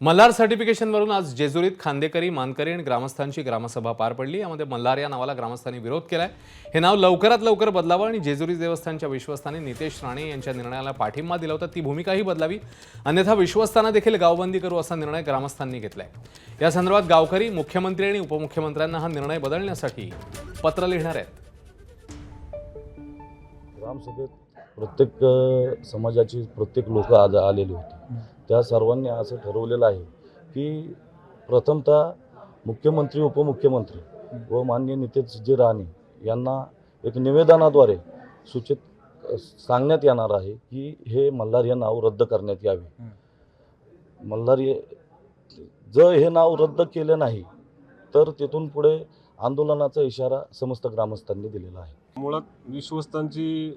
मल्हार सर्टिफिकेशनवरून आज जेजुरीत खांदेकरी, मानकरी आणि ग्रामस्थांची ग्रामसभा पार पडली। यामध्ये मल्हार या नावाला ग्रामस्थांनी विरोध केलाय। हे नाव लवकरात लवकर बदलावं आणि जेजुरी देवस्थानच्या विश्वस्तांनी नितेश राणे यांच्या निर्णयाला पाठिंबा दिला होता ती भूमिकाही बदलावी, अन्यथा विश्वस्तांना देखील गावबंदी करू असा निर्णय ग्रामस्थांनी घेतलाय। या संदर्भात गावकरी मुख्यमंत्री आणि उपमुख्यमंत्र्यांना हा निर्णय बदलण्यासाठी पत्र लिहिणार आहेत। ग्रामसभेत प्रत्येक समाजाची प्रत्येक लोक आज आलेली होती। त्या सर्वांनी असं ठरवलेलं आहे की प्रथमतः मुख्यमंत्री, उपमुख्यमंत्री व माननीय नितेशजी राणे यांना एक निवेदनाद्वारे सूचित सांगण्यात येणार आहे की हे मल्हार हे नाव रद्द करण्यात यावे। मल्हार जर हे नाव रद्द केले नाही तर तिथून पुढे आंदोलनाचा इशारा समस्त ग्रामस्थांनी दिलेला आहे। मुळात विश्वस्तांची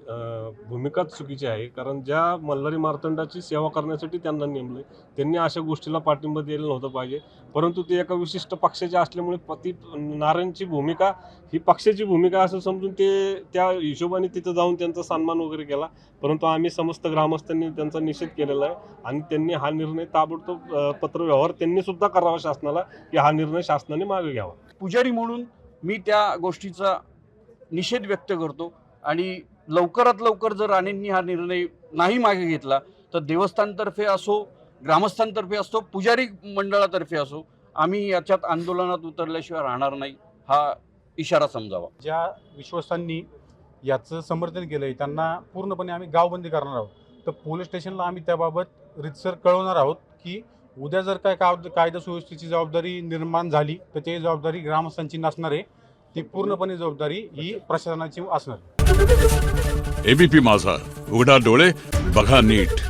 भूमिकाच चुकीची आहे, कारण ज्या मल्हारी मार्तंडाची सेवा करण्यासाठी त्यांना नेमले, त्यांनी अशा गोष्टीला पाठिंबा द्यायला नव्हतं पाहिजे। परंतु ते एका विशिष्ट पक्षाचे असल्यामुळे ती नारायणची भूमिका ही पक्षाची भूमिका असं समजून ते त्या हिशोबाने तिथं जाऊन त्यांचा सन्मान वगैरे केला। परंतु आम्ही समस्त ग्रामस्थांनी त्यांचा निषेध केलेला आहे आणि त्यांनी हा निर्णय ताबडतोब पत्रव्यवहार त्यांनी सुद्धा करावा शासनाला की हा निर्णय शासनाने मागे घ्यावा। पुजारी म्हणून मी त्या गोष्टीचा निषेध व्यक्त करतो आणि लवकरात लवकर जर राणेंनी हा निर्णय नाही मागे घेतला तर देवस्थानतर्फे असो, ग्रामस्थांतर्फे असो, पुजारी मंडळातर्फे असो, आम्ही याच्यात आंदोलनात उतरल्याशिवाय राहणार नाही हा इशारा समजावा। ज्या विश्वस्तांनी याचं समर्थन केलंय त्यांना पूर्णपणे आम्ही गावबंदी करणार आहोत। तर पोलीस स्टेशनला आम्ही त्याबाबत रितसर कळवणार आहोत की उद्या जर काय कायदा सुव्यवस्थेची जबाबदारी निर्माण झाली तर ते जबाबदारी ग्रामस्थांची नसणार आहे, ती पूर्णपणे जबाबदारी ही प्रशासनाची असणार। एबीपी माझा, उघडा डोळे बघा नीट।